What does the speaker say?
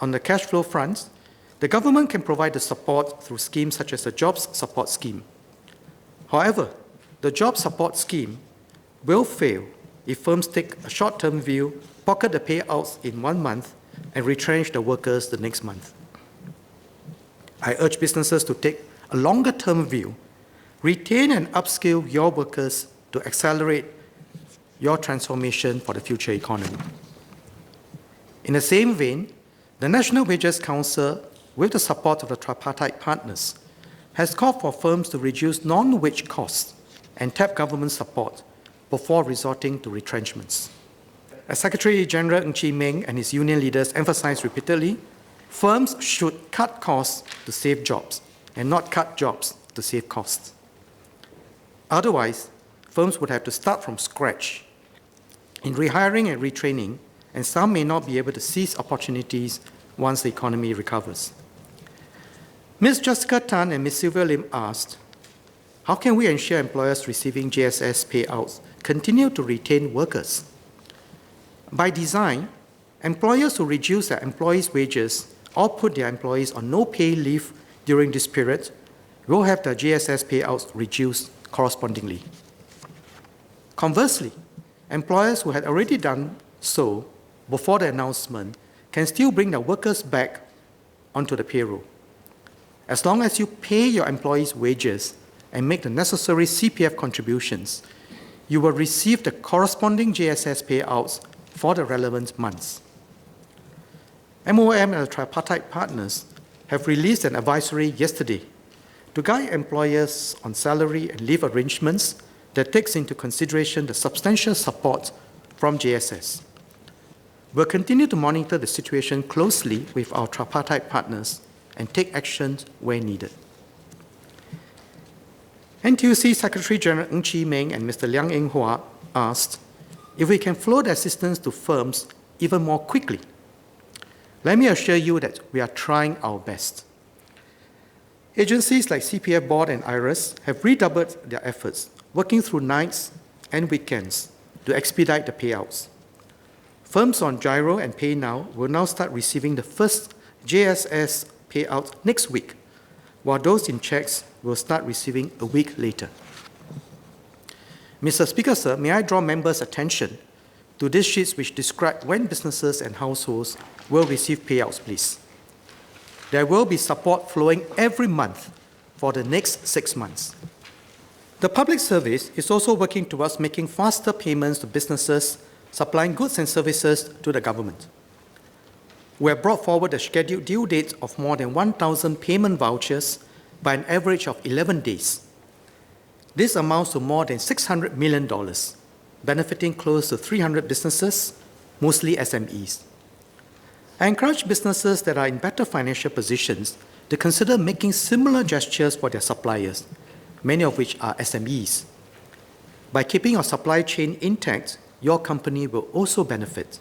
on the cash flow front, the government can provide the support through schemes such as the Jobs Support Scheme. However, the Job Support Scheme will fail if firms take a short-term view, pocket the payouts in 1 month, and retrench the workers the next month. I urge businesses to take a longer-term view, retain and upskill your workers to accelerate your transformation for the future economy. In the same vein, the National Wages Council, with the support of the tripartite partners, has called for firms to reduce non-wage costs and tap government support before resorting to retrenchments. As Secretary General Heng Swee Keat and his union leaders emphasized repeatedly, firms should cut costs to save jobs and not cut jobs to save costs. Otherwise, firms would have to start from scratch in rehiring and retraining, and some may not be able to seize opportunities once the economy recovers. Ms. Jessica Tan and Ms. Sylvia Lim asked, how can we ensure employers receiving JSS payouts continue to retain workers? By design, employers who reduce their employees' wages or put their employees on no-pay leave during this period will have their JSS payouts reduced correspondingly. Conversely, employers who had already done so before the announcement can still bring their workers back onto the payroll. As long as you pay your employees' wages and make the necessary CPF contributions, you will receive the corresponding JSS payouts for the relevant months. MOM and the tripartite partners have released an advisory yesterday to guide employers on salary and leave arrangements that takes into consideration the substantial support from JSS. We'll continue to monitor the situation closely with our tripartite partners and take actions where needed. NTUC Secretary General Heng Swee Keat and Mr. Liang Eng Hua asked if we can flow the assistance to firms even more quickly. Let me assure you that we are trying our best. Agencies like CPF Board and IRAS have redoubled their efforts, working through nights and weekends to expedite the payouts. Firms on Gyro and PayNow will now start receiving the first JSS payout next week, while those in checks will start receiving a week later. Mr. Speaker, sir, may I draw members' attention to these sheets which describe when businesses and households will receive payouts, please. There will be support flowing every month for the next 6 months. The Public Service is also working towards making faster payments to businesses supplying goods and services to the government. We have brought forward the scheduled due dates of more than 1,000 payment vouchers by an average of 11 days. This amounts to more than $600 million, benefiting close to 300 businesses, mostly SMEs. I encourage businesses that are in better financial positions to consider making similar gestures for their suppliers, many of which are SMEs. By keeping your supply chain intact, your company will also benefit.